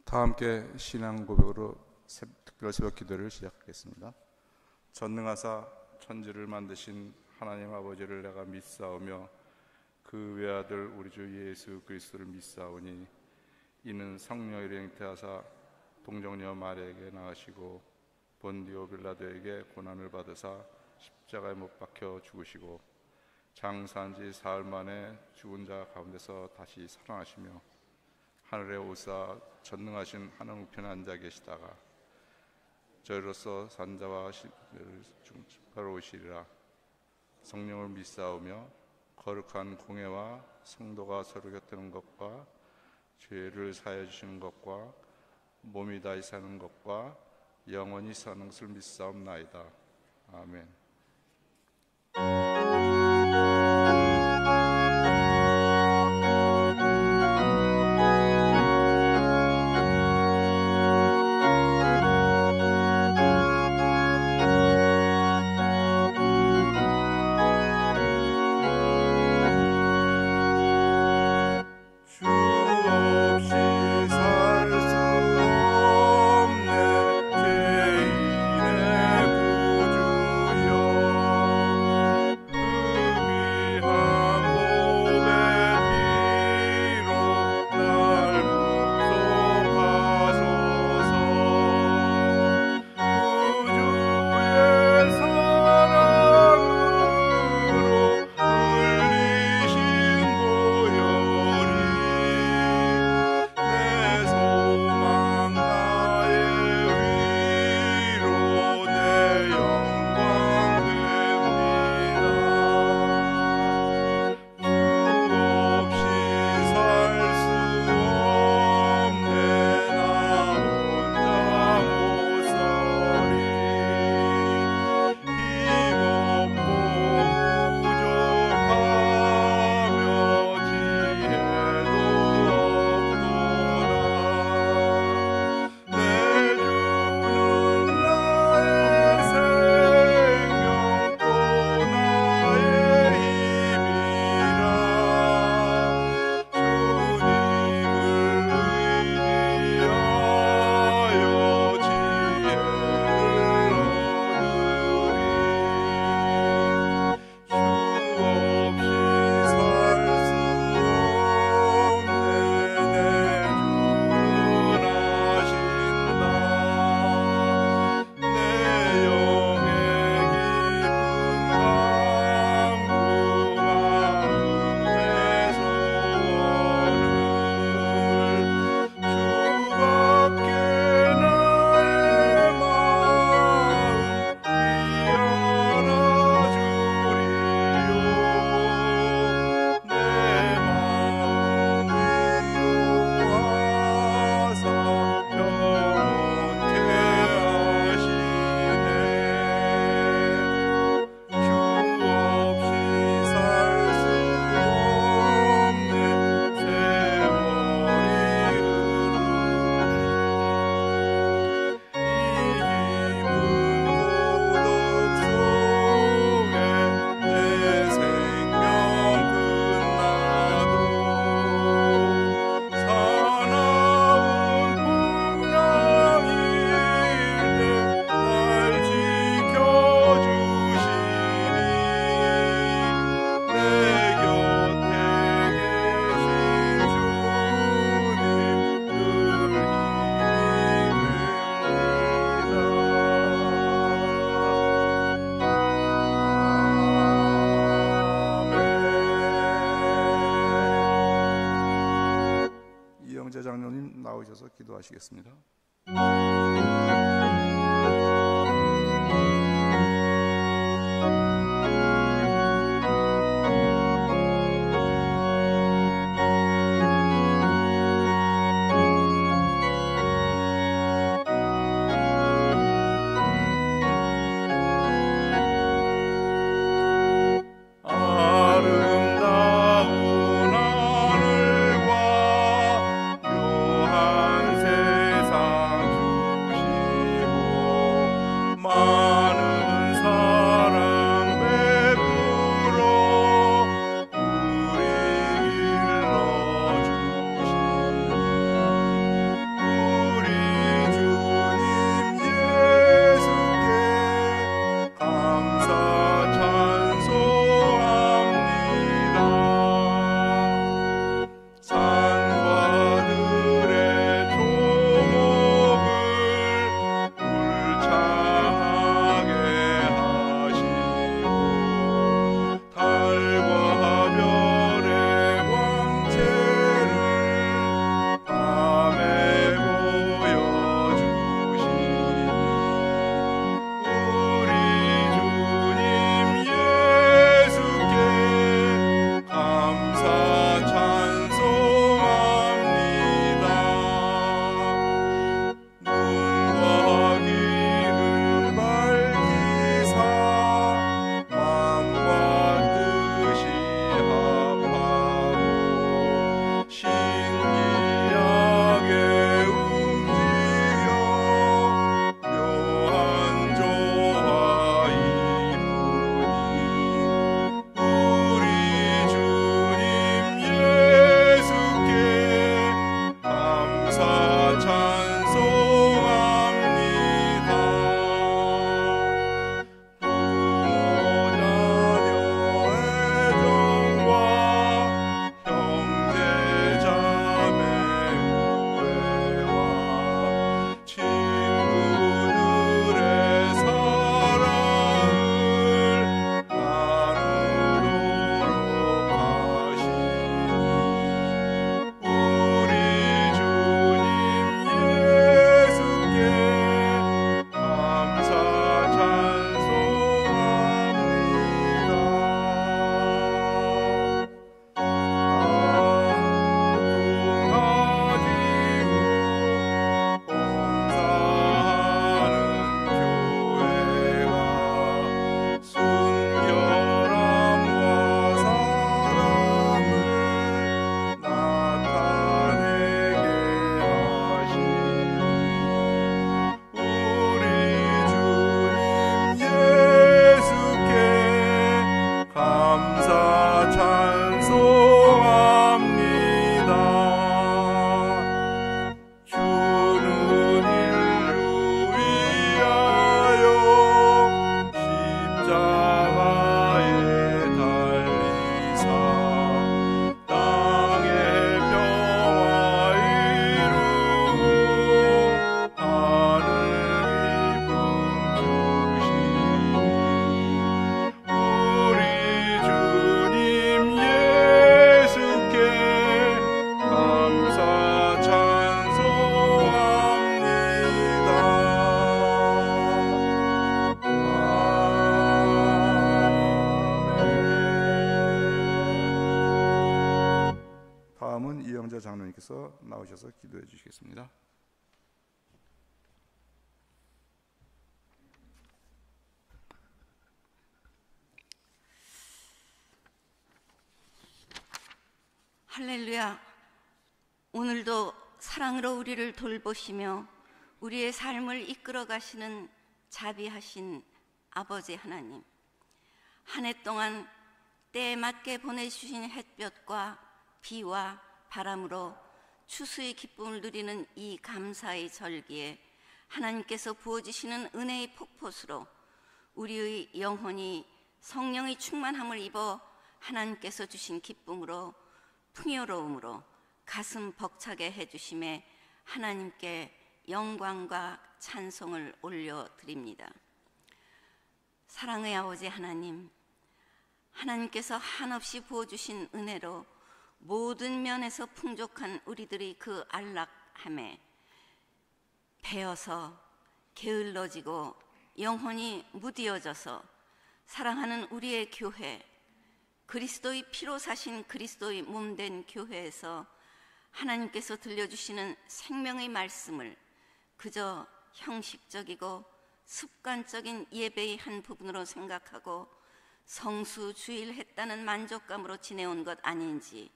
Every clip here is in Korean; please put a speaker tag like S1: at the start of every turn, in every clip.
S1: 다 함께 신앙 고백으로 특별 새벽 기도를 시작하겠습니다. 전능하사 천지를 만드신 하나님 아버지를 내가 믿사오며 그 외아들 우리 주 예수 그리스도를 믿사오니 이는 성령으로 잉태하사 동정녀 마리아에게 낳으시고 본디오 빌라도에게 고난을 받으사 십자가에 못 박혀 죽으시고 장사한 지 사흘 만에 죽은 자 가운데서 다시 살아나시며 하늘에 오사 전능하신 하늘 우편에 앉아 계시다가 저희로서 산자와 중바로 오시리라. 성령을 믿사오며 거룩한 공회와 성도가 서로 곁드는 것과 죄를 사하여 주시는 것과 몸이 다시 사는 것과 영원히 사는 것을 믿사옵나이다. 아멘. 이영재 장로님 나오셔서 기도하시겠습니다.
S2: 아름다운 하늘과 묘한 세상
S1: 목사님께서 나오셔서 기도해 주시겠습니다.
S2: 할렐루야. 오늘도 사랑으로 우리를 돌보시며 우리의 삶을 이끌어 가시는 자비하신 아버지 하나님, 한 해 동안 때에 맞게 보내주신 햇볕과 비와 바람으로 추수의 기쁨을 누리는 이 감사의 절기에 하나님께서 부어주시는 은혜의 폭포수로 우리의 영혼이 성령의 충만함을 입어 하나님께서 주신 기쁨으로 풍요로움으로 가슴 벅차게 해주심에 하나님께 영광과 찬송을 올려드립니다. 사랑의 아버지 하나님, 하나님께서 한없이 부어주신 은혜로 모든 면에서 풍족한 우리들의 그 안락함에 배어서 게을러지고 영혼이 무디어져서 사랑하는 우리의 교회, 그리스도의 피로 사신 그리스도의 몸된 교회에서 하나님께서 들려주시는 생명의 말씀을 그저 형식적이고 습관적인 예배의 한 부분으로 생각하고 성수주일했다는 만족감으로 지내온 것 아닌지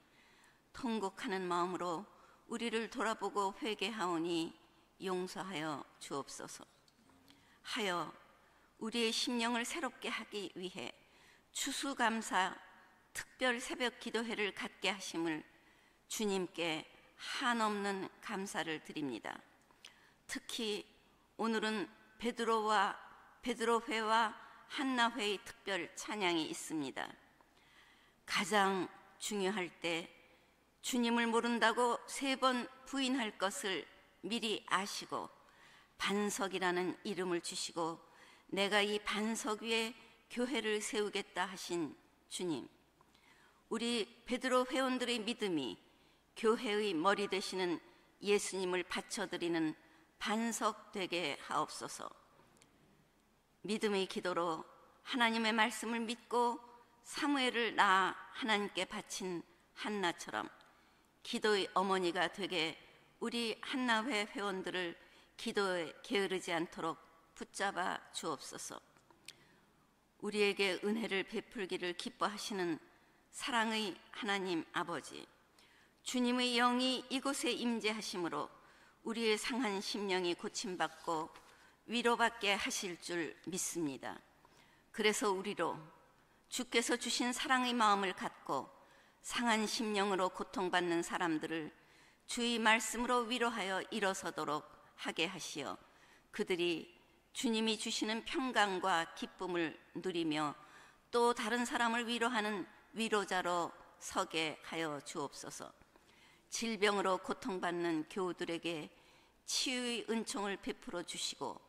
S2: 통곡하는 마음으로 우리를 돌아보고 회개하오니 용서하여 주옵소서. 하여 우리의 심령을 새롭게 하기 위해 추수감사 특별 새벽 기도회를 갖게 하심을 주님께 한없는 감사를 드립니다. 특히 오늘은 베드로회와 한나회의 특별 찬양이 있습니다. 가장 중요할 때 주님을 모른다고 3번 부인할 것을 미리 아시고 반석이라는 이름을 주시고 내가 이 반석 위에 교회를 세우겠다 하신 주님, 우리 베드로 회원들의 믿음이 교회의 머리 되시는 예수님을 바쳐드리는 반석 되게 하옵소서. 믿음의 기도로 하나님의 말씀을 믿고 사무엘을 낳아 하나님께 바친 한나처럼 기도의 어머니가 되게 우리 한나회 회원들을 기도에 게으르지 않도록 붙잡아 주옵소서. 우리에게 은혜를 베풀기를 기뻐하시는 사랑의 하나님 아버지, 주님의 영이 이곳에 임재하심으로 우리의 상한 심령이 고침받고 위로받게 하실 줄 믿습니다. 그래서 우리로 주께서 주신 사랑의 마음을 갖고 상한 심령으로 고통받는 사람들을 주의 말씀으로 위로하여 일어서도록 하게 하시어 그들이 주님이 주시는 평강과 기쁨을 누리며 또 다른 사람을 위로하는 위로자로 서게 하여 주옵소서. 질병으로 고통받는 교우들에게 치유의 은총을 베풀어 주시고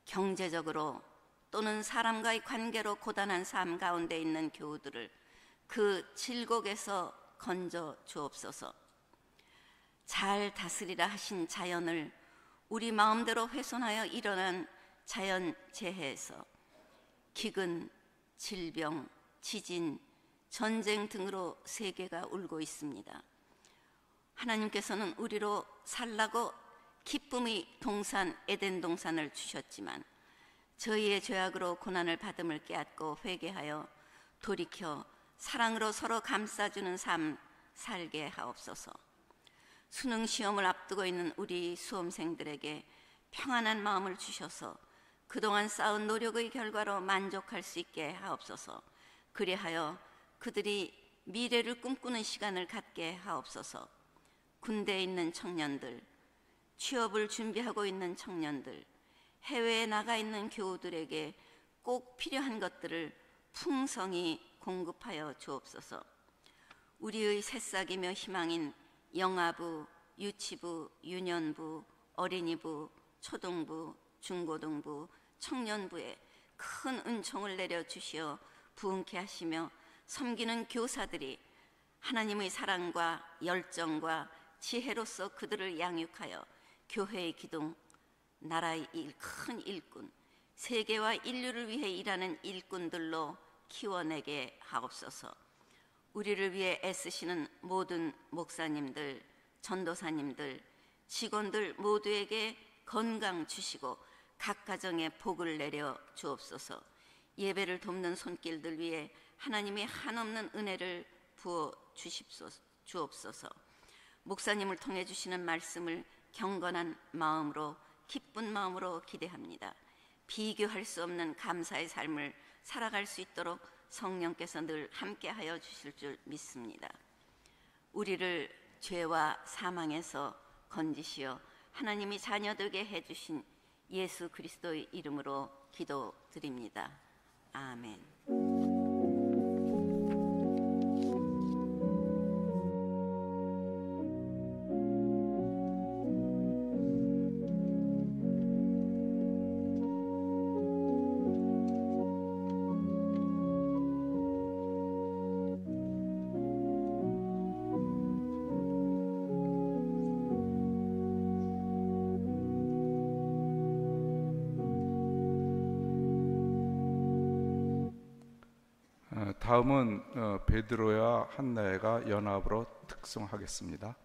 S2: 경제적으로 또는 사람과의 관계로 고단한 삶 가운데 있는 교우들을 그 질곡에서 건져 주옵소서. 잘 다스리라 하신 자연을 우리 마음대로 훼손하여 일어난 자연재해에서 기근, 질병, 지진, 전쟁 등으로 세계가 울고 있습니다. 하나님께서는 우리로 살라고 기쁨의 동산 에덴 동산을 주셨지만 저희의 죄악으로 고난을 받음을 깨닫고 회개하여 돌이켜 사랑으로 서로 감싸주는 삶 살게 하옵소서. 수능 시험을 앞두고 있는 우리 수험생들에게 평안한 마음을 주셔서 그동안 쌓은 노력의 결과로 만족할 수 있게 하옵소서. 그리하여 그들이 미래를 꿈꾸는 시간을 갖게 하옵소서. 군대에 있는 청년들, 취업을 준비하고 있는 청년들, 해외에 나가 있는 교우들에게 꼭 필요한 것들을 풍성히 공급하여 주옵소서. 우리의 새싹이며 희망인 영아부, 유치부, 유년부, 어린이부, 초등부, 중고등부, 청년부에 큰 은총을 내려주시어 부흥케 하시며 섬기는 교사들이 하나님의 사랑과 열정과 지혜로서 그들을 양육하여 교회의 기둥, 나라의 큰 일꾼, 세계와 인류를 위해 일하는 일꾼들로 키워내게 하옵소서. 우리를 위해 애쓰시는 모든 목사님들, 전도사님들, 직원들 모두에게 건강 주시고 각 가정에 복을 내려 주옵소서. 예배를 돕는 손길들 위에 하나님의 한없는 은혜를 부어 주옵소서. 목사님을 통해 주시는 말씀을 경건한 마음으로, 기쁜 마음으로 기대합니다. 비교할 수 없는 감사의 삶을 살아갈 수 있도록 성령께서 늘 함께하여 주실 줄 믿습니다. 우리를 죄와 사망에서 건지시어 하나님이 자녀되게 해주신 예수 그리스도의 이름으로 기도드립니다. 아멘.
S1: 다음은 베드로와 한나야가 연합으로 특송하겠습니다.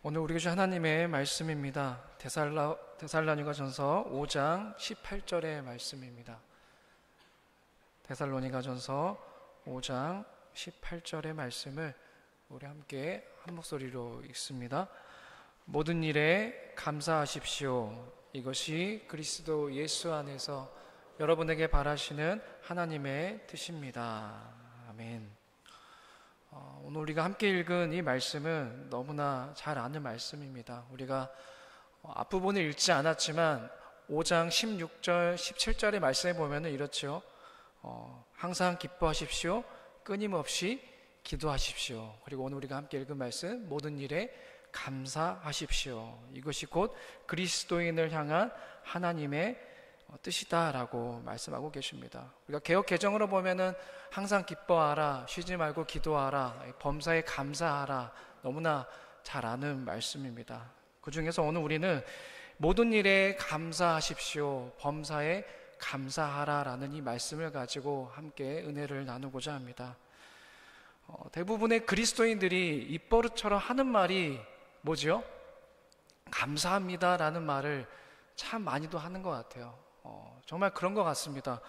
S3: 오늘 우리 주신 하나님의 말씀입니다. 데살로니가전서 5장 18절의 말씀입니다. 데살로니가전서 5장 18절의 말씀을 우리 함께 한 목소리로 읽습니다. 모든 일에 감사하십시오. 이것이 그리스도 예수 안에서 여러분에게 바라시는 하나님의 뜻입니다. 아멘. 오늘 우리가 함께 읽은 이 말씀은 너무나 잘 아는 말씀입니다. 우리가 앞부분을 읽지 않았지만 5장 16절, 17절의 말씀에 보면 이렇죠. 항상 기뻐하십시오. 끊임없이 기도하십시오. 그리고 오늘 우리가 함께 읽은 말씀, 모든 일에 감사하십시오. 이것이 곧 그리스도인을 향한 하나님의 뜻이다라고 말씀하고 계십니다. 우리가 개역 개정으로 보면은 항상 기뻐하라, 쉬지 말고 기도하라, 범사에 감사하라, 너무나 잘 아는 말씀입니다. 그 중에서 오늘 우리는 모든 일에 감사하십시오, 범사에 감사하라라는 이 말씀을 가지고 함께 은혜를 나누고자 합니다. 대부분의 그리스도인들이 입버릇처럼 하는 말이 뭐죠? 감사합니다라는 말을 참 많이도 하는 것 같아요. 정말 그런 것 같습니다.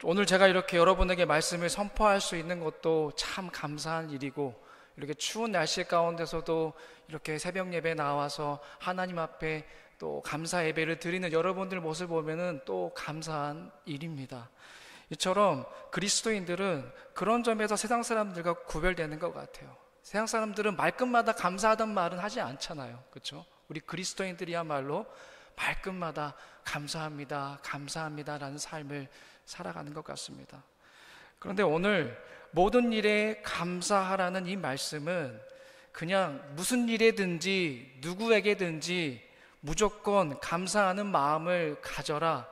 S3: 오늘 제가 이렇게 여러분에게 말씀을 선포할 수 있는 것도 참 감사한 일이고, 이렇게 추운 날씨 가운데서도 이렇게 새벽 예배 나와서 하나님 앞에 또 감사 예배를 드리는 여러분들 모습을 보면은 또 감사한 일입니다. 이처럼 그리스도인들은 그런 점에서 세상 사람들과 구별되는 것 같아요. 세상 사람들은 말끝마다 감사하던 말은 하지 않잖아요. 그렇죠? 우리 그리스도인들이야말로 말끝마다 감사합니다, 감사합니다라는 삶을 살아가는 것 같습니다. 그런데 오늘 모든 일에 감사하라는 이 말씀은 그냥 무슨 일에든지 누구에게든지 무조건 감사하는 마음을 가져라,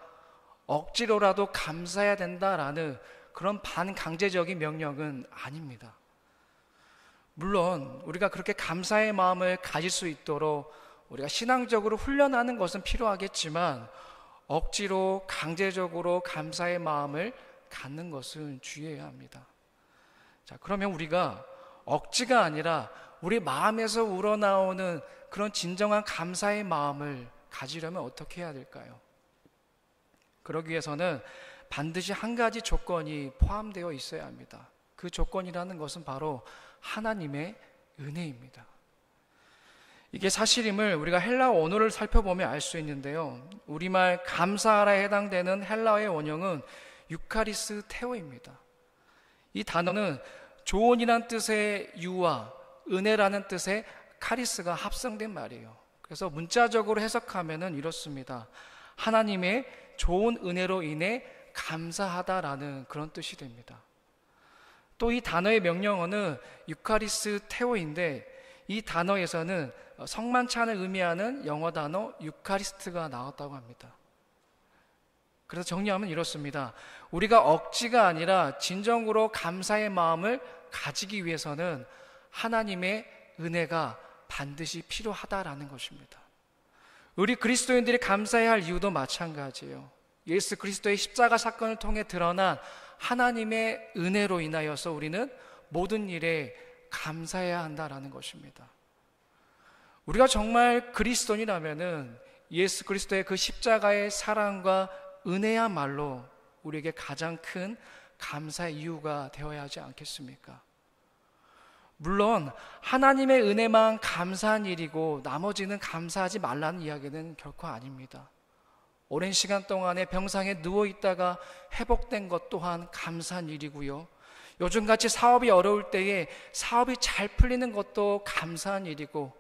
S3: 억지로라도 감사해야 된다라는 그런 반강제적인 명령은 아닙니다. 물론 우리가 그렇게 감사의 마음을 가질 수 있도록 우리가 신앙적으로 훈련하는 것은 필요하겠지만, 억지로 강제적으로 감사의 마음을 갖는 것은 주의해야 합니다. 자, 그러면 우리가 억지가 아니라 우리 마음에서 우러나오는 그런 진정한 감사의 마음을 가지려면 어떻게 해야 될까요? 그러기 위해서는 반드시 한 가지 조건이 포함되어 있어야 합니다. 그 조건이라는 것은 바로 하나님의 은혜입니다. 이게 사실임을 우리가 헬라어 원어를 살펴보면 알 수 있는데요, 우리말 감사하라에 해당되는 헬라어의 원형은 유카리스 테오입니다. 이 단어는 조언이란 뜻의 유와 은혜라는 뜻의 카리스가 합성된 말이에요. 그래서 문자적으로 해석하면 이렇습니다. 하나님의 좋은 은혜로 인해 감사하다라는 그런 뜻이 됩니다. 또 이 단어의 명령어는 유카리스 테오인데, 이 단어에서는 성만찬을 의미하는 영어 단어 유카리스트가 나왔다고 합니다. 그래서 정리하면 이렇습니다. 우리가 억지가 아니라 진정으로 감사의 마음을 가지기 위해서는 하나님의 은혜가 반드시 필요하다라는 것입니다. 우리 그리스도인들이 감사해야 할 이유도 마찬가지예요. 예수 그리스도의 십자가 사건을 통해 드러난 하나님의 은혜로 인하여서 우리는 모든 일에 감사해야 한다라는 것입니다. 우리가 정말 그리스도인이라면은 예수 그리스도의 그 십자가의 사랑과 은혜야말로 우리에게 가장 큰 감사의 이유가 되어야 하지 않겠습니까? 물론 하나님의 은혜만 감사한 일이고 나머지는 감사하지 말라는 이야기는 결코 아닙니다. 오랜 시간 동안에 병상에 누워있다가 회복된 것 또한 감사한 일이고요, 요즘같이 사업이 어려울 때에 사업이 잘 풀리는 것도 감사한 일이고,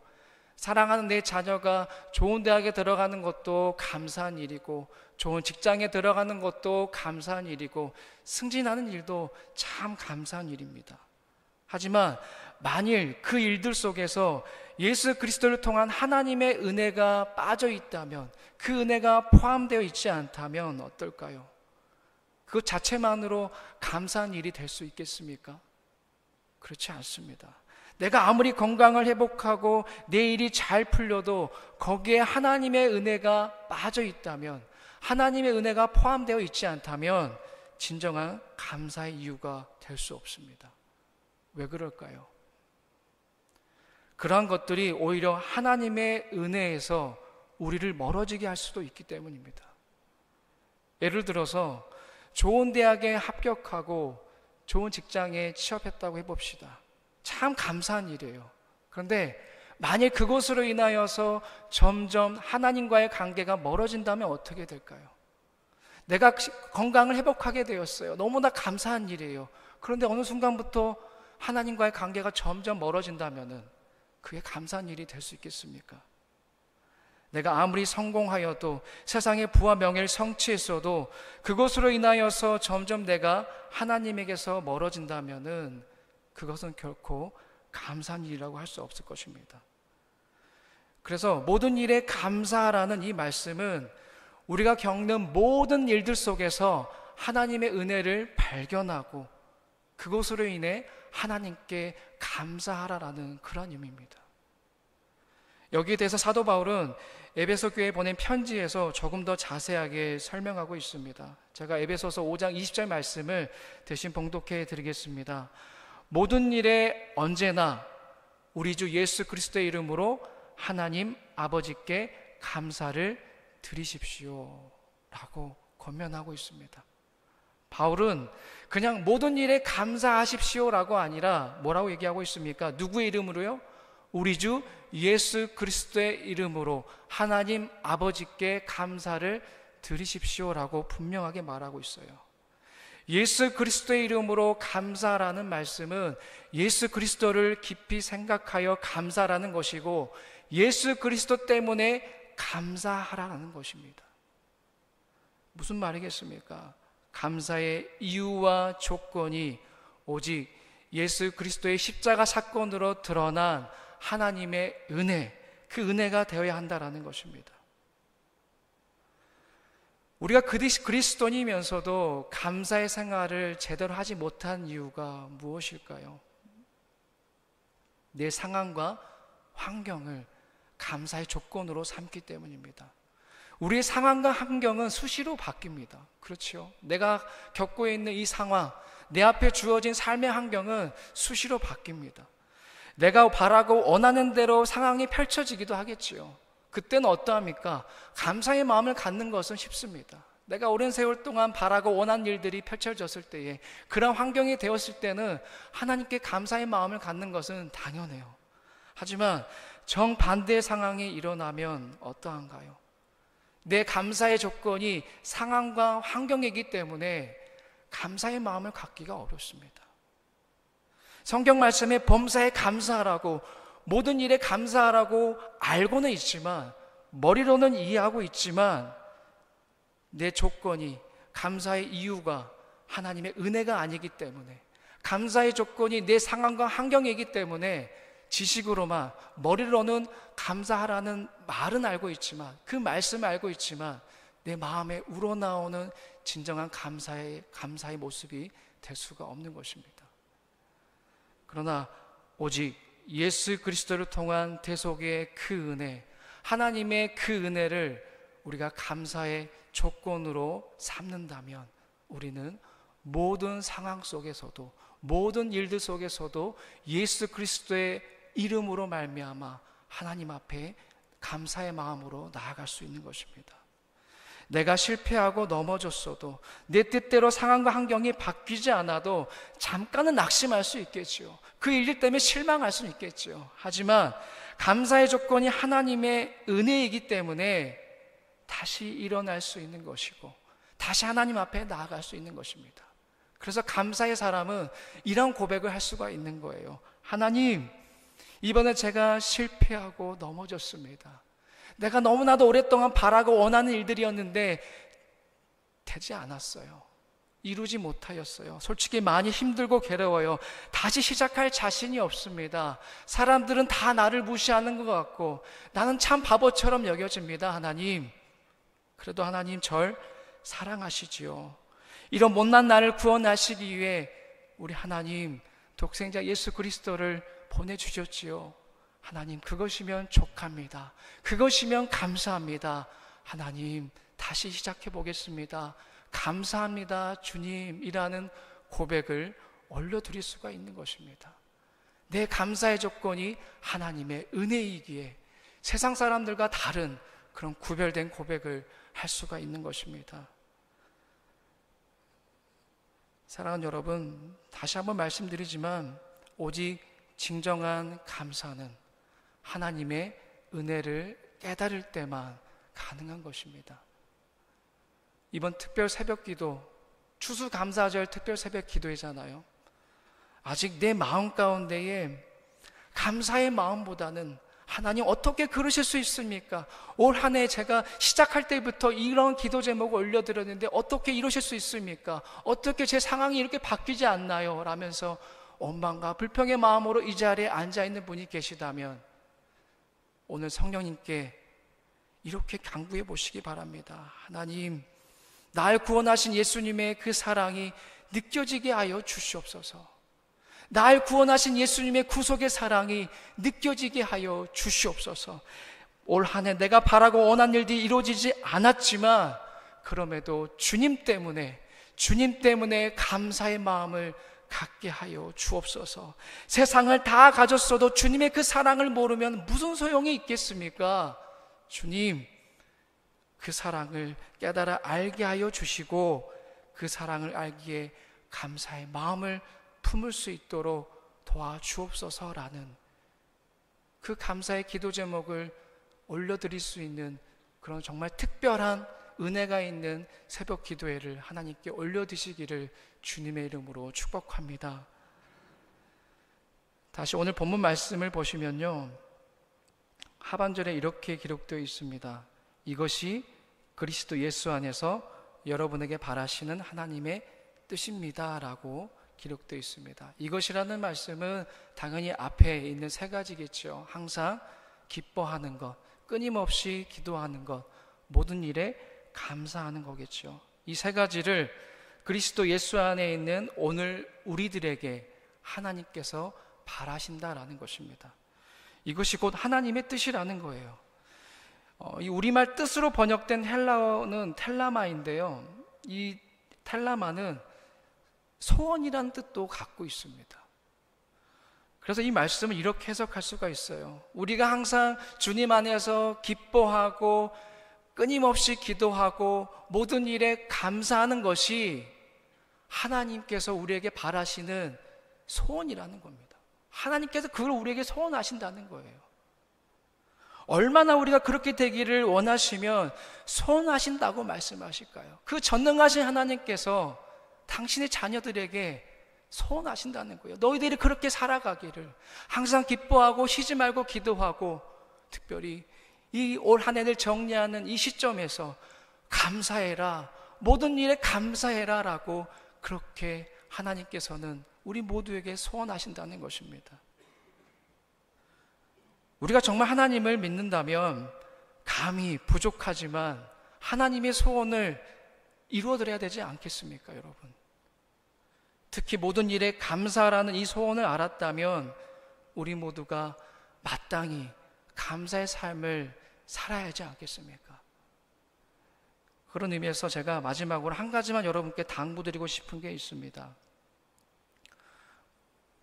S3: 사랑하는 내 자녀가 좋은 대학에 들어가는 것도 감사한 일이고, 좋은 직장에 들어가는 것도 감사한 일이고, 승진하는 일도 참 감사한 일입니다. 하지만 만일 그 일들 속에서 예수 그리스도를 통한 하나님의 은혜가 빠져 있다면, 그 은혜가 포함되어 있지 않다면 어떨까요? 그 자체만으로 감사한 일이 될 수 있겠습니까? 그렇지 않습니다. 내가 아무리 건강을 회복하고 내 일이 잘 풀려도 거기에 하나님의 은혜가 빠져 있다면, 하나님의 은혜가 포함되어 있지 않다면 진정한 감사의 이유가 될 수 없습니다. 왜 그럴까요? 그러한 것들이 오히려 하나님의 은혜에서 우리를 멀어지게 할 수도 있기 때문입니다. 예를 들어서 좋은 대학에 합격하고 좋은 직장에 취업했다고 해봅시다. 참 감사한 일이에요. 그런데 만일 그것으로 인하여서 점점 하나님과의 관계가 멀어진다면 어떻게 될까요? 내가 건강을 회복하게 되었어요. 너무나 감사한 일이에요. 그런데 어느 순간부터 하나님과의 관계가 점점 멀어진다면 그게 감사한 일이 될 수 있겠습니까? 내가 아무리 성공하여도 세상의 부와 명예를 성취했어도 그것으로 인하여서 점점 내가 하나님에게서 멀어진다면 그것은 결코 감사한 일이라고 할 수 없을 것입니다. 그래서 모든 일에 감사하라는 이 말씀은 우리가 겪는 모든 일들 속에서 하나님의 은혜를 발견하고 그것으로 인해 하나님께 감사하라라는 그런 의미입니다. 여기에 대해서 사도 바울은 에베소 교회에 보낸 편지에서 조금 더 자세하게 설명하고 있습니다. 제가 에베소서 5장 20절 말씀을 대신 봉독해 드리겠습니다. 모든 일에 언제나 우리 주 예수 그리스도의 이름으로 하나님 아버지께 감사를 드리십시오 라고 권면하고 있습니다. 바울은 그냥 모든 일에 감사하십시오 라고 아니라 뭐라고 얘기하고 있습니까? 누구의 이름으로요? 우리 주 예수 그리스도의 이름으로 하나님 아버지께 감사를 드리십시오 라고 분명하게 말하고 있어요. 예수 그리스도의 이름으로 감사라는 말씀은 예수 그리스도를 깊이 생각하여 감사라는 것이고 예수 그리스도 때문에 감사하라는 것입니다. 무슨 말이겠습니까? 감사의 이유와 조건이 오직 예수 그리스도의 십자가 사건으로 드러난 하나님의 은혜, 그 은혜가 되어야 한다라는 것입니다. 우리가 그리스도인이면서도 감사의 생활을 제대로 하지 못한 이유가 무엇일까요? 내 상황과 환경을 감사의 조건으로 삼기 때문입니다. 우리의 상황과 환경은 수시로 바뀝니다. 그렇죠? 내가 겪고 있는 이 상황, 내 앞에 주어진 삶의 환경은 수시로 바뀝니다. 내가 바라고 원하는 대로 상황이 펼쳐지기도 하겠지요. 그때는 어떠합니까? 감사의 마음을 갖는 것은 쉽습니다. 내가 오랜 세월 동안 바라고 원한 일들이 펼쳐졌을 때에 그런 환경이 되었을 때는 하나님께 감사의 마음을 갖는 것은 당연해요. 하지만 정반대의 상황이 일어나면 어떠한가요? 내 감사의 조건이 상황과 환경이기 때문에 감사의 마음을 갖기가 어렵습니다. 성경 말씀에 범사에 감사하라고, 모든 일에 감사하라고 알고는 있지만, 머리로는 이해하고 있지만 내 조건이, 감사의 이유가 하나님의 은혜가 아니기 때문에, 감사의 조건이 내 상황과 환경이기 때문에 지식으로만, 머리로는 감사하라는 말은 알고 있지만, 그 말씀을 알고 있지만 내 마음에 우러나오는 진정한 감사의 모습이 될 수가 없는 것입니다. 그러나 오직 예수 그리스도를 통한 대속의 그 은혜, 하나님의 그 은혜를 우리가 감사의 조건으로 삼는다면 우리는 모든 상황 속에서도, 모든 일들 속에서도 예수 그리스도의 이름으로 말미암아 하나님 앞에 감사의 마음으로 나아갈 수 있는 것입니다. 내가 실패하고 넘어졌어도, 내 뜻대로 상황과 환경이 바뀌지 않아도 잠깐은 낙심할 수 있겠지요. 그 일 때문에 실망할 수 있겠지요. 하지만 감사의 조건이 하나님의 은혜이기 때문에 다시 일어날 수 있는 것이고 다시 하나님 앞에 나아갈 수 있는 것입니다. 그래서 감사의 사람은 이런 고백을 할 수가 있는 거예요. 하나님, 이번에 제가 실패하고 넘어졌습니다. 내가 너무나도 오랫동안 바라고 원하는 일들이었는데 되지 않았어요. 이루지 못하였어요. 솔직히 많이 힘들고 괴로워요. 다시 시작할 자신이 없습니다. 사람들은 다 나를 무시하는 것 같고 나는 참 바보처럼 여겨집니다. 하나님, 그래도 하나님 절 사랑하시지요. 이런 못난 나를 구원하시기 위해 우리 하나님 독생자 예수 그리스도를 보내주셨지요. 하나님, 그것이면 족합니다. 그것이면 감사합니다. 하나님, 다시 시작해 보겠습니다. 감사합니다, 주님이라는 고백을 올려드릴 수가 있는 것입니다. 내 감사의 조건이 하나님의 은혜이기에 세상 사람들과 다른 그런 구별된 고백을 할 수가 있는 것입니다. 사랑하는 여러분, 다시 한번 말씀드리지만 오직 진정한 감사는 하나님의 은혜를 깨달을 때만 가능한 것입니다. 이번 특별 새벽기도, 추수감사절 특별 새벽기도이잖아요. 아직 내 마음 가운데에 감사의 마음보다는 하나님 어떻게 그러실 수 있습니까? 올 한 해 제가 시작할 때부터 이런 기도 제목을 올려드렸는데 어떻게 이러실 수 있습니까? 어떻게 제 상황이 이렇게 바뀌지 않나요? 라면서 원망과 불평의 마음으로 이 자리에 앉아있는 분이 계시다면 오늘 성령님께 이렇게 간구해 보시기 바랍니다. 하나님, 날 구원하신 예수님의 그 사랑이 느껴지게 하여 주시옵소서. 날 구원하신 예수님의 구속의 사랑이 느껴지게 하여 주시옵소서. 올 한 해 내가 바라고 원한 일들이 이루어지지 않았지만 그럼에도 주님 때문에 감사의 마음을 갖게 하여 주옵소서. 세상을 다 가졌어도 주님의 그 사랑을 모르면 무슨 소용이 있겠습니까? 주님, 그 사랑을 깨달아 알게 하여 주시고 그 사랑을 알기에 감사의 마음을 품을 수 있도록 도와주옵소서라는 그 감사의 기도 제목을 올려드릴 수 있는 그런 정말 특별한 은혜가 있는 새벽 기도회를 하나님께 올려드시기를 주님의 이름으로 축복합니다. 다시 오늘 본문 말씀을 보시면요, 하반절에 이렇게 기록되어 있습니다. 이것이 그리스도 예수 안에서 여러분에게 바라시는 하나님의 뜻입니다 라고 기록되어 있습니다. 이것이라는 말씀은 당연히 앞에 있는 세 가지겠죠. 항상 기뻐하는 것, 끊임없이 기도하는 것, 모든 일에 감사하는 거겠죠. 이 세 가지를 그리스도 예수 안에 있는 오늘 우리들에게 하나님께서 바라신다라는 것입니다. 이것이 곧 하나님의 뜻이라는 거예요. 이 우리말 뜻으로 번역된 헬라어는 텔라마인데요. 이 텔라마는 소원이라는 뜻도 갖고 있습니다. 그래서 이 말씀을 이렇게 해석할 수가 있어요. 우리가 항상 주님 안에서 기뻐하고 끊임없이 기도하고 모든 일에 감사하는 것이 하나님께서 우리에게 바라시는 소원이라는 겁니다. 하나님께서 그걸 우리에게 소원하신다는 거예요. 얼마나 우리가 그렇게 되기를 원하시면 소원하신다고 말씀하실까요? 그 전능하신 하나님께서 당신의 자녀들에게 소원하신다는 거예요. 너희들이 그렇게 살아가기를, 항상 기뻐하고 쉬지 말고 기도하고, 특별히 이 올 한 해를 정리하는 이 시점에서 감사해라, 모든 일에 감사해라 라고 그렇게 하나님께서는 우리 모두에게 소원하신다는 것입니다. 우리가 정말 하나님을 믿는다면 감히 부족하지만 하나님의 소원을 이루어드려야 되지 않겠습니까, 여러분? 특히 모든 일에 감사라는 이 소원을 알았다면 우리 모두가 마땅히 감사의 삶을 살아야 하지 않겠습니까? 그런 의미에서 제가 마지막으로 한 가지만 여러분께 당부드리고 싶은 게 있습니다.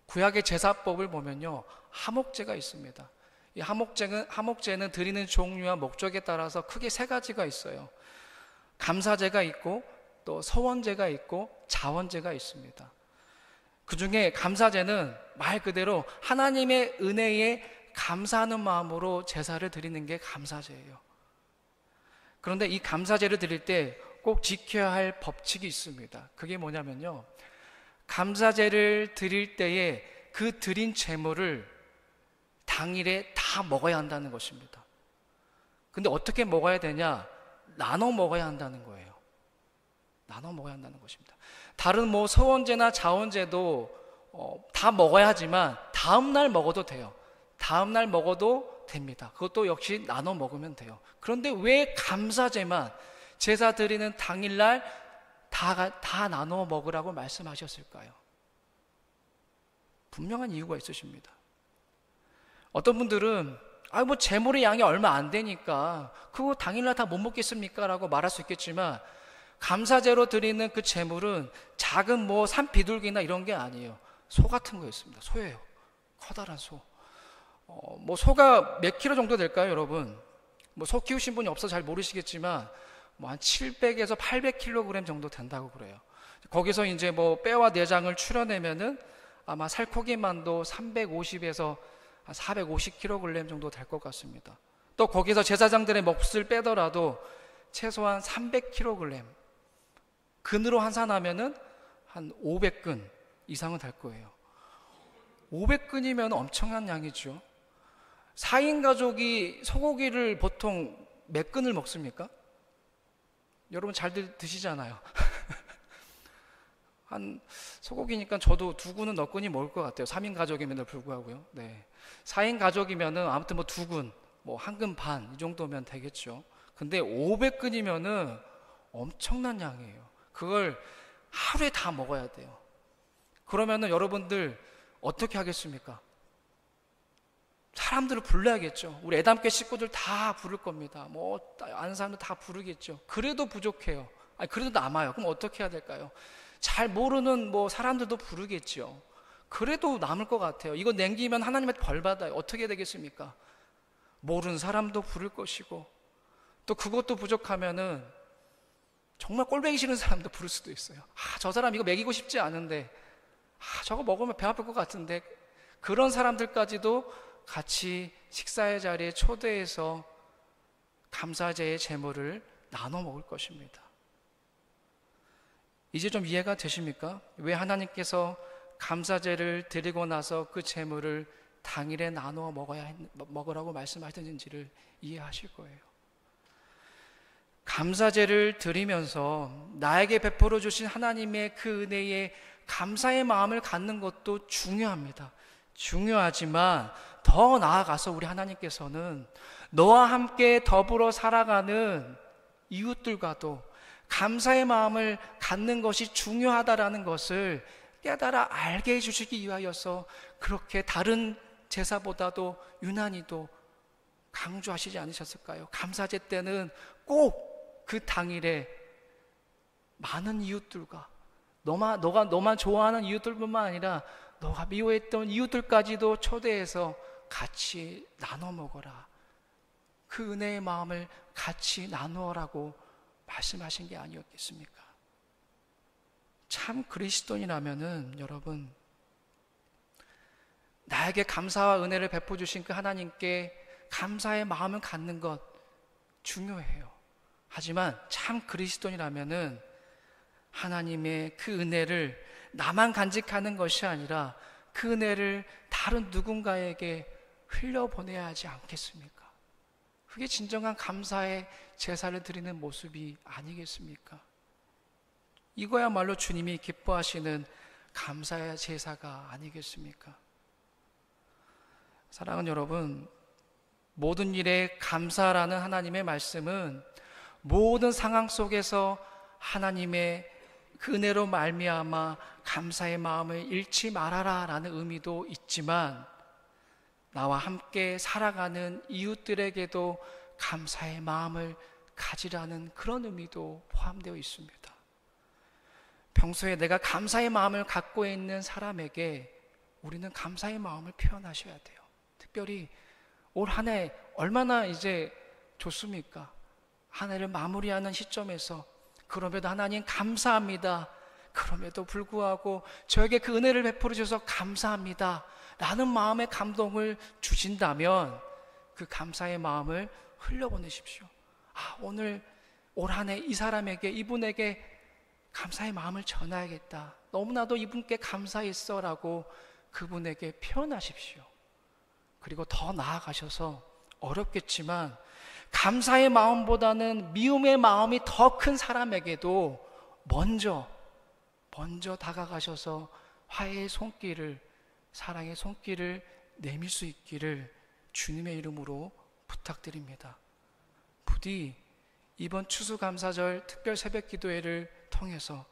S3: 구약의 제사법을 보면요, 하목제가 있습니다. 이 하목제는 드리는 종류와 목적에 따라서 크게 세 가지가 있어요. 감사제가 있고 또 서원제가 있고 자원제가 있습니다. 그 중에 감사제는 말 그대로 하나님의 은혜에 감사하는 마음으로 제사를 드리는 게 감사제예요. 그런데 이 감사제를 드릴 때 꼭 지켜야 할 법칙이 있습니다. 그게 뭐냐면요, 감사제를 드릴 때에 그 드린 제물을 당일에 다 먹어야 한다는 것입니다. 근데 어떻게 먹어야 되냐? 나눠 먹어야 한다는 거예요. 나눠 먹어야 한다는 것입니다. 다른 서원제나 자원제도 다 먹어야 하지만 다음날 먹어도 돼요. 다음날 먹어도 됩니다. 그것도 역시 나눠 먹으면 돼요. 그런데 왜 감사제만 제사 드리는 당일날 다 나눠 먹으라고 말씀하셨을까요? 분명한 이유가 있으십니다. 어떤 분들은 제물의 양이 얼마 안 되니까 그거 당일날 다 못 먹겠습니까? 라고 말할 수 있겠지만 감사제로 드리는 그 제물은 작은 산비둘기나 이런 게 아니에요. 소 같은 거였습니다. 소예요. 커다란 소. 소가 몇 킬로 정도 될까요, 여러분? 뭐 소 키우신 분이 없어서 잘 모르시겠지만 뭐 한 700에서 800kg 정도 된다고 그래요. 거기서 이제 뭐 뼈와 내장을 추려내면은 아마 살코기만도 350에서 450kg 정도 될 것 같습니다. 또 거기서 제사장들의 몫을 빼더라도 최소한 300kg, 근으로 환산하면은 한 500근 이상은 될 거예요. 500근이면 엄청난 양이죠. 4인 가족이 소고기를 보통 몇 근을 먹습니까? 여러분 잘 드시잖아요. 한 소고기니까 저도 2근은 넉근이 먹을 것 같아요. 3인 가족임에도 불구하고요. 네. 4인 가족이면은 아무튼 뭐 2근, 뭐 1근 반 이 정도면 되겠죠. 근데 500근이면은 엄청난 양이에요. 그걸 하루에 다 먹어야 돼요. 그러면은 여러분들 어떻게 하겠습니까? 사람들을 불러야겠죠. 우리 애담께 식구들 다 부를 겁니다. 뭐 아는 사람들 다 부르겠죠. 그래도 부족해요. 아니 그래도 남아요. 그럼 어떻게 해야 될까요? 잘 모르는 뭐 사람들도 부르겠죠. 그래도 남을 것 같아요. 이거 남기면 하나님한테 벌 받아요. 어떻게 되겠습니까? 모르는 사람도 부를 것이고, 또 그것도 부족하면은 정말 꼴보기 싫은 사람도 부를 수도 있어요. 저 사람 이거 먹이고 싶지 않은데, 저거 먹으면 배 아플 것 같은데, 그런 사람들까지도 같이 식사의 자리에 초대해서 감사제의 제물을 나눠 먹을 것입니다. 이제 좀 이해가 되십니까? 왜 하나님께서 감사제를 드리고 나서 그 제물을 당일에 나누어 먹으라고 말씀하셨는지를 이해하실 거예요. 감사제를 드리면서 나에게 베풀어 주신 하나님의 그 은혜에 감사의 마음을 갖는 것도 중요합니다. 중요하지만 더 나아가서 우리 하나님께서는 너와 함께 더불어 살아가는 이웃들과도 감사의 마음을 갖는 것이 중요하다라는 것을 깨달아 알게 해주시기 위하여서 그렇게 다른 제사보다도 유난히도 강조하시지 않으셨을까요? 감사제 때는 꼭 그 당일에 많은 이웃들과 너만 좋아하는 이웃들뿐만 아니라 너가 미워했던 이웃들까지도 초대해서 같이 나눠 먹어라. 그 은혜의 마음을 같이 나누어라고 말씀하신 게 아니었겠습니까? 참 그리스도인이라면은 여러분, 나에게 감사와 은혜를 베풀어 주신 그 하나님께 감사의 마음을 갖는 것 중요해요. 하지만 참 그리스도인이라면은 하나님의 그 은혜를 나만 간직하는 것이 아니라 그 은혜를 다른 누군가에게 흘려보내야 하지 않겠습니까? 그게 진정한 감사의 제사를 드리는 모습이 아니겠습니까? 이거야말로 주님이 기뻐하시는 감사의 제사가 아니겠습니까? 사랑하는 여러분, 모든 일에 감사라는 하나님의 말씀은 모든 상황 속에서 하나님의 그 은혜로 말미암아 감사의 마음을 잃지 말아라 라는 의미도 있지만, 나와 함께 살아가는 이웃들에게도 감사의 마음을 가지라는 그런 의미도 포함되어 있습니다. 평소에 내가 감사의 마음을 갖고 있는 사람에게 우리는 감사의 마음을 표현하셔야 돼요. 특별히 올 한 해 얼마나 이제 좋습니까? 한 해를 마무리하는 시점에서 그럼에도 하나님 감사합니다. 그럼에도 불구하고 저에게 그 은혜를 베풀어 주셔서 감사합니다 라는 마음의 감동을 주신다면 그 감사의 마음을 흘려보내십시오. 오늘 올 한 해 이 사람에게, 이분에게 감사의 마음을 전해야겠다. 너무나도 이분께 감사했어 라고 그분에게 표현하십시오. 그리고 더 나아가셔서 어렵겠지만 감사의 마음보다는 미움의 마음이 더 큰 사람에게도 먼저 다가가셔서 화해의 손길을, 사랑의 손길을 내밀 수 있기를 주님의 이름으로 부탁드립니다. 부디 이번 추수감사절 특별 새벽 기도회를 통해서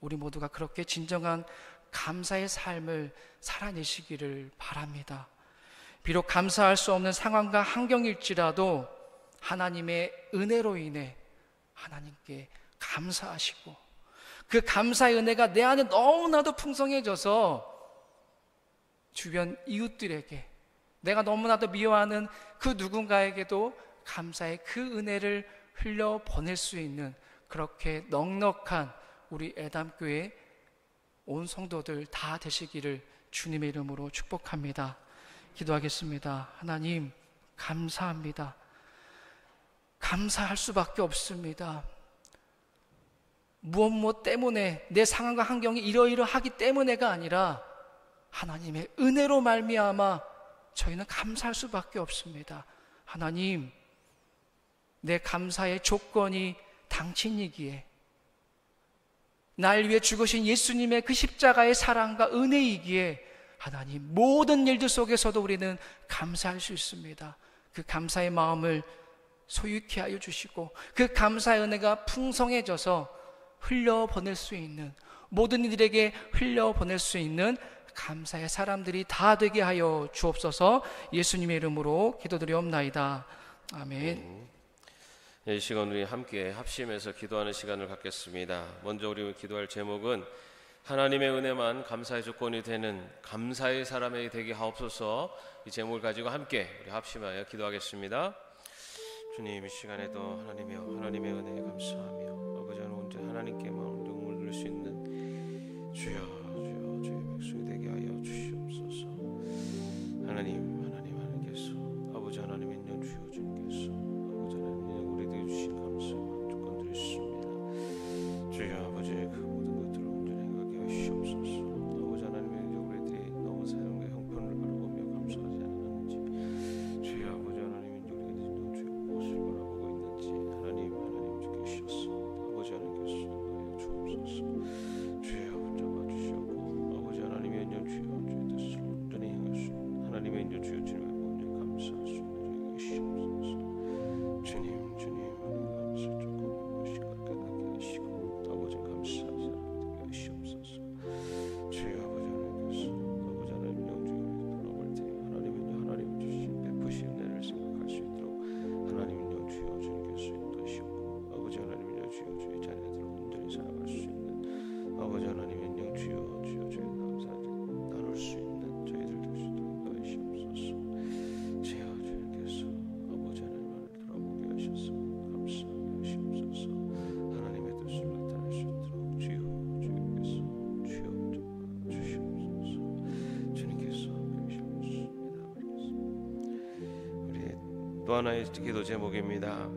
S3: 우리 모두가 그렇게 진정한 감사의 삶을 살아내시기를 바랍니다. 비록 감사할 수 없는 상황과 환경일지라도 하나님의 은혜로 인해 하나님께 감사하시고 그 감사의 은혜가 내 안에 너무나도 풍성해져서 주변 이웃들에게, 내가 너무나도 미워하는 그 누군가에게도 감사의 그 은혜를 흘려 보낼 수 있는 그렇게 넉넉한 우리 애담교회 온 성도들 다 되시기를 주님의 이름으로 축복합니다. 기도하겠습니다. 하나님, 감사합니다. 감사할 수밖에 없습니다. 무엇 때문에, 내 상황과 환경이 이러이러하기 때문에가 아니라 하나님의 은혜로 말미암아 저희는 감사할 수밖에 없습니다. 하나님, 내 감사의 조건이 당신이기에, 날 위해 죽으신 예수님의 그 십자가의 사랑과 은혜이기에 하나님, 모든 일들 속에서도 우리는 감사할 수 있습니다. 그 감사의 마음을 소유케 하여 주시고 그 감사의 은혜가 풍성해져서 흘려보낼 수 있는, 모든 이들에게 흘려보낼 수 있는 감사의 사람들이 다 되게 하여 주옵소서. 예수님의 이름으로 기도드리옵나이다. 아멘.
S4: 이 시간 우리 함께 합심해서 기도하는 시간을 갖겠습니다. 먼저 우리 기도할 제목은 하나님의 은혜만 감사의 조건이 되는 감사의 사람이 되게 하옵소서. 이 제목을 가지고 함께 우리 합심하여 기도하겠습니다. 주님, 이 시간에도 하나님의 은혜에 감사하며 아버지 온전히 하나님께만 영광을 드릴 수 있는 주여 주의 백성이 되게 하여 주시옵소서. 하나님께서 아버지 하나님의 인연 주여 주님께서 아버지 하나님 우리에게 주신 감사와 조건 드리십니다. 주여 아버지 그 모든 것들을 온전히 행하게 하시옵소서. 아버지 하나님의 우리들이 너무 사랑과 형편을 바라보며 감사하지 않았는지, 주여 아버지 하나님의 우리가 주의 무엇을 바라보고 있는지 하나님 주께 주셨습니다. 아버지 하나님께서 하여 주옵소서. 주여 붙잡아 주시옵고 아버지 하나님의 인연 주여 주의 뜻을 온전히 행할 수 있는 하나님의 인연 주여 주님의 온전히 감사할 수 있는 저희가 주시옵소서. 주님 하나님 감사 조금 무엇인가 깨닫게 하시고 아버지 감사하지 않게 하시옵소서. 주여 아버지 하나님께서 아버지 하나님 영주에 돌아올 때 하나님 주신 베푸신 은혜를 생각할 수 있도록 하나님 영주여 주님께서 인도하시고 아버지 하나님 영주여 주의 자녀들을 온전히 사랑할 수 있는 아버지 하나님 영주여 주의 감사를 나눌 수 있는 저희들 될 수 있도록 하시옵소서. 주여 주님께서 아버지 하나님을 돌아보게 하셔서 감사하게 하시옵소서. 하나님의 뜻을 나타낼 수 있도록 주님께서 주시옵소서. 주님께서 배우시옵습니다. 우리 또 하나의 기도 제목입니다.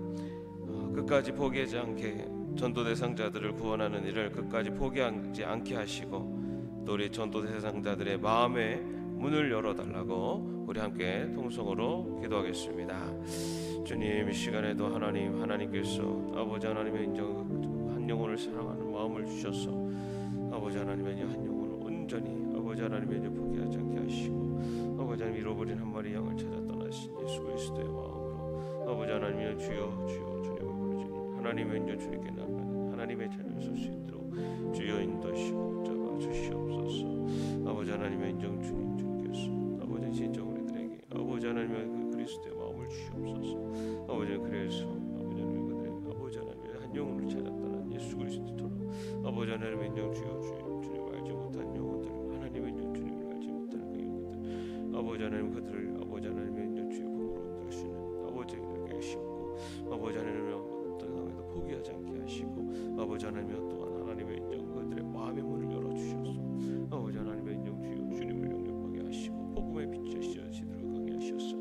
S4: 끝까지 포기하지 않게 전도 대상자들을 구원하는 일을 끝까지 포기하지 않게 하시고 또 우리 전도 대상자들의 마음의 문을 열어달라고 우리 함께 통성으로 기도하겠습니다. 주님, 이 시간에도 하나님께서 아버지 하나님의 한 영혼을 사랑하는 마음을 주셔서 아버지 하나님의 한 영혼을 온전히 아버지 하나님의 포기하지 않게 하시고 아버지 하나님 잃어버린 한 마리 양을 찾아 떠나신 예수 그리스도의 마음으로 아버지 하나님의 주여 주님을 부르시니 하나님의 인전 주님께 나가는 하나님의 자녀를 설 수 있도록 주여 인도하시고 잡아 주시옵소서. 아버지 하나님의 인정 주님께서 아버지 진정 우리들에게 아버지 하나님의 그 그리스도의 마음을 주시옵소서. 아버지 그래서 아버지 하나님 그들에게 아버지 하나님의 한 영혼을 찾아 떠난 예수 그리스도로 아버지 하나님의 인정 주님을 알지 못한 영혼들 하나님의 인정 주님을 알지 못하는 그 영혼들 아버지 하나님 그들을 아버지 하나님의 인정 주의 복으로 들으시는 아버지에게 하시고 아버지 하나님의 어떤 상황에도 포기하지 않게 하시고 아버지 하나님의 또한 하나님의 인정 그들의 마음의 문을 열어주셔서 아버지 하나님의 인정 주님을 영접하게 하시고 복음의 빛이 씌어지도록 하게 하셔서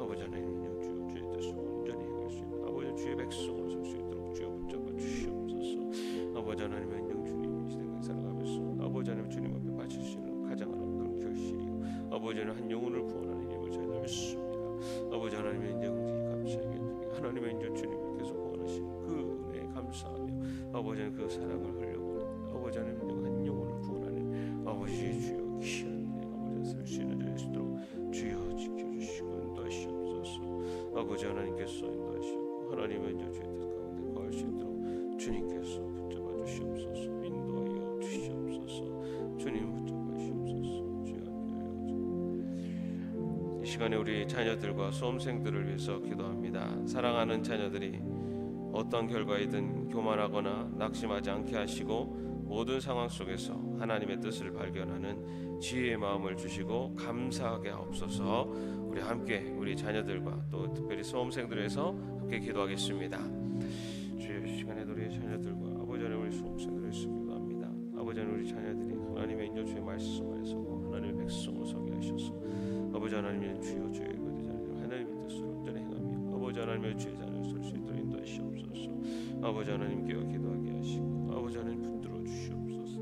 S4: 아버지 하나님 인정 주의 뜻을 온전히 행할 수 있는 아버지 주의 백성으로 설 수 있도록 주여 붙잡아 주시옵소서. 아버지 하나님의 인정 주님 이 세상 살아가면서 아버지 하나님 주님 앞에 바칠 수 있는 가장 그런 결실이요 아버지는 한 영혼을 구원하는 힘을 저희는 믿습니다. 아버지 하나님의 인정 감사하게 하나님의 인정 주님을 계속 구원하신 그 은혜에 감사하며 아버지는 그 사랑을 흘려보는 아버지 하나님 한 영혼을 구원하는 아버지의 주여 귀한 아버지 살 수 있는 저희 수 있도록 주여 지켜주시고 인도하시옵소서. 아버지 하나님께서 인도하시고 하나님의 인정 주의 뜻 가운데 거할 수 있도록 주님께서 붙잡아 주시옵소서. 인도하여 주시옵소서. 주님 붙잡아 주시옵소서. 주여 이 시간에 우리 자녀들과 수험생들을 위해서 기도합니다. 사랑하는 자녀들이 어떤 결과이든 교만하거나 낙심하지 않게 하시고 모든 상황 속에서 하나님의 뜻을 발견하는 지혜의 마음을 주시고 감사하게 하옵소서. 우리 함께 우리 자녀들과 또 특별히 수험생들에서 함께 기도하겠습니다. 주여, 시간에 우리 자녀들과 아버지 하나님 우리 수험생들을 기도합니다. 아버지 하나님 우리 자녀들이 하나님의 인도 주의 말씀 안에서 하나님의 백성으로 서게 하셔서 아버지 하나님의 주여 주의 하나님의 뜻을 온전히 행하며 아버지 하나님의 주의 자녀를 설 수 있도록 인도하시옵소서. 아버지 하나님께와 기도하게 하시고 아버지 하나님 붙들어 주시옵소서.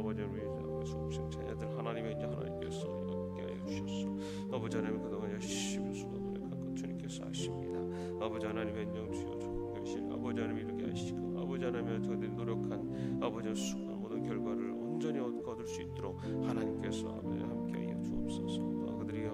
S4: 아버지 하나님 우리 수험생 자녀들 하나님의 이제 하나님께서 함께 하여 주셨소. 아버지 하나님 그동안 열심히 수고하고 간 것 주님께서 아십니다. 아버지 하나님의 인정 주여 좋은 것이 아버지 하나님 이렇게 하시고 아버지 하나님의 저들이 노력한 아버지 수고한 모든 결과를 온전히 거둘 수 있도록 하나님께서 아버지 함께하여 주옵소서. 그들이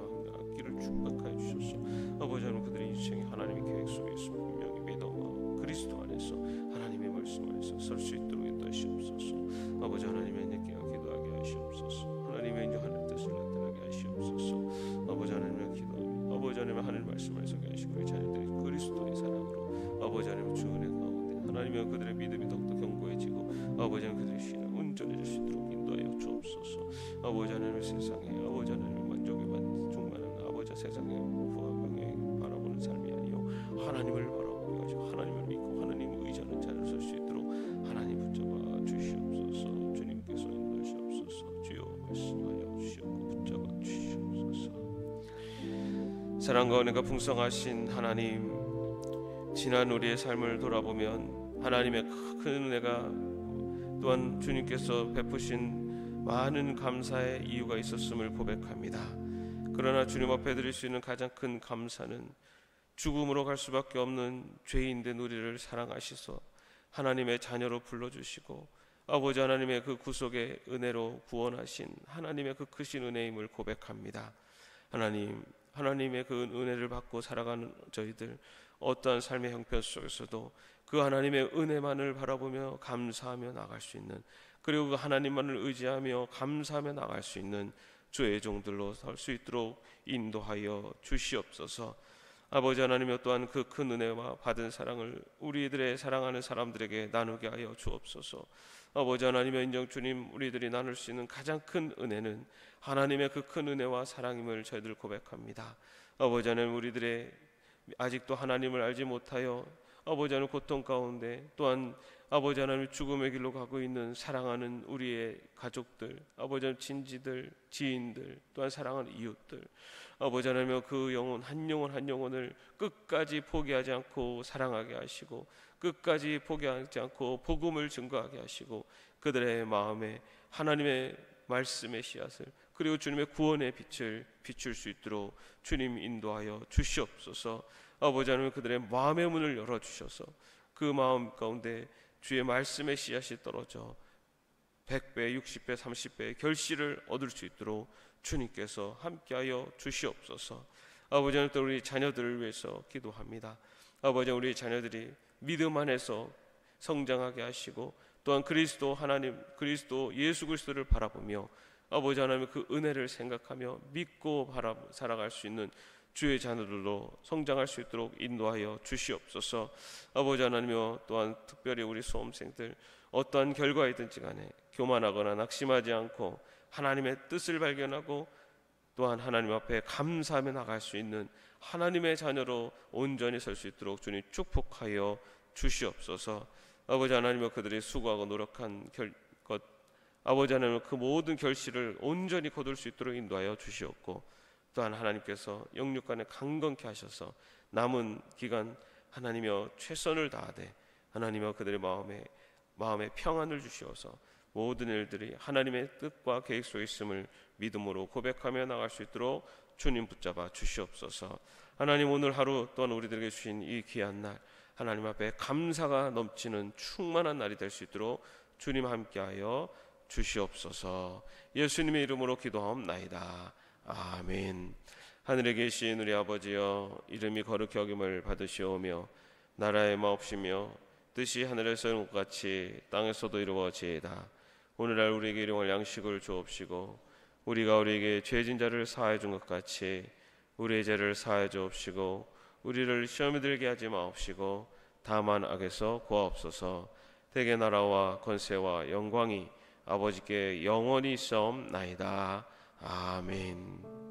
S4: 길을 축복하여 주셔서 아버지 하나님 그들의 인생이 하나님의 계획 속에 있음을 분명히 믿어 그리스도 안에서 하나님의 말씀 안에서 설 수 있도록 인도하시옵소서. 아버지 하나님의 인내께 기도하게 하시옵소서. 하나님의 인정 하나님 뜻을 나타나게 하시옵소서. 아버지 하나님의 기도하며 아버지 하나님의 하늘 말씀을 서게 하시고 우리 자녀들이 그리스도의 사랑으로 아버지 하나님의 주 은혜 가운데 하나님의 그들의 믿음이 더욱더 견고해지고 아버지 하나님 그들의 신앙 온전해질 수 있도록 인도하여 주옵소서. 아버지 하나님의 세상에 아버지 하나님의 만족에 충만한 아버지 세상의 부와 명예 바라보는 삶이 아니요 하나님을 바라보며 하나님을 믿고 하나님을 의지하는 자를 설 수 있도록 하나님 붙잡아 주시옵소서. 주님께서 인도하시옵소서. 주여 말씀하여 주시옵고 붙잡아 주시옵소서. 사랑과 은혜가 풍성하신 하나님, 지난 우리의 삶을 돌아보면 하나님의 큰 은혜가 또한 주님께서 베푸신 많은 감사의 이유가 있었음을 고백합니다. 그러나 주님 앞에 드릴 수 있는 가장 큰 감사는 죽음으로 갈 수밖에 없는 죄인된 우리를 사랑하시소 하나님의 자녀로 불러주시고 아버지 하나님의 그 구속의 은혜로 구원하신 하나님의 그 크신 은혜임을 고백합니다. 하나님의 그 은혜를 받고 살아가는 저희들 어떠한 삶의 형편 속에서도 그 하나님의 은혜만을 바라보며 감사하며 나갈 수 있는, 그리고 그 하나님만을 의지하며 감사하며 나갈 수 있는 주의 종들로 설 수 있도록 인도하여 주시옵소서. 아버지 하나님여 또한 그 큰 은혜와 받은 사랑을 우리들의 사랑하는 사람들에게 나누게 하여 주옵소서. 아버지 하나님의 인정 주님, 우리들이 나눌 수 있는 가장 큰 은혜는 하나님의 그 큰 은혜와 사랑임을 저희들 고백합니다. 아버지 하나님, 우리들의 아직도 하나님을 알지 못하여 아버지 하나님 고통 가운데, 또한 아버지 하나님 죽음의 길로 가고 있는 사랑하는 우리의 가족들, 아버지 하나님 친지들, 지인들, 또한 사랑하는 이웃들, 아버지 하나님 그 영혼 한 영혼을 끝까지 포기하지 않고 사랑하게 하시고, 끝까지 포기하지 않고 복음을 증거하게 하시고, 그들의 마음에 하나님의 말씀의 씨앗을, 그리고 주님의 구원의 빛을 비출 수 있도록 주님 인도하여 주시옵소서. 아버지 하나님, 그들의 마음의 문을 열어주셔서 그 마음 가운데 주의 말씀의 씨앗이 떨어져 100배, 60배, 30배의 결실을 얻을 수 있도록 주님께서 함께하여 주시옵소서. 아버지 하나님, 또 우리 자녀들을 위해서 기도합니다. 아버지, 우리 자녀들이 믿음 안에서 성장하게 하시고, 또한 그리스도 하나님, 그리스도 예수 그리스도를 바라보며 아버지 하나님의 그 은혜를 생각하며 믿고 살아갈 수 있는 주의 자녀들로 성장할 수 있도록 인도하여 주시옵소서. 아버지 하나님이여, 또한 특별히 우리 수험생들 어떠한 결과이든지 간에 교만하거나 낙심하지 않고 하나님의 뜻을 발견하고, 또한 하나님 앞에 감사하며 나갈 수 있는 하나님의 자녀로 온전히 설 수 있도록 주님 축복하여 주시옵소서. 아버지 하나님이여, 그들이 수고하고 노력한 것, 아버지 하나님 그 모든 결실을 온전히 거둘 수 있도록 인도하여 주시옵고, 또한 하나님께서 영육간에 강건케 하셔서 남은 기간 하나님이여 최선을 다하되 하나님이여 그들의 마음에 평안을 주시어서 모든 일들이 하나님의 뜻과 계획 속에 있음을 믿음으로 고백하며 나갈 수 있도록 주님 붙잡아 주시옵소서. 하나님, 오늘 하루 또한 우리들에게 주신 이 귀한 날, 하나님 앞에 감사가 넘치는 충만한 날이 될 수 있도록 주님 함께하여 주시옵소서. 예수님의 이름으로 기도하옵나이다. 아멘. 하늘에 계신 우리 아버지여, 이름이 거룩히 여김을 받으시오며 나라의 마옵시며 뜻이 하늘에서 이룬 것 같이 땅에서도 이루어지이다. 오늘날 우리에게 일용할 양식을 주옵시고, 우리가 우리에게 죄진 자를 사하여 준 것 같이 우리의 죄를 사하여 주옵시고, 우리를 시험에 들게 하지 마옵시고 다만 악에서 구하옵소서. 대개 나라와 권세와 영광이 아버지께 영원히 있사옵나이다. 아멘.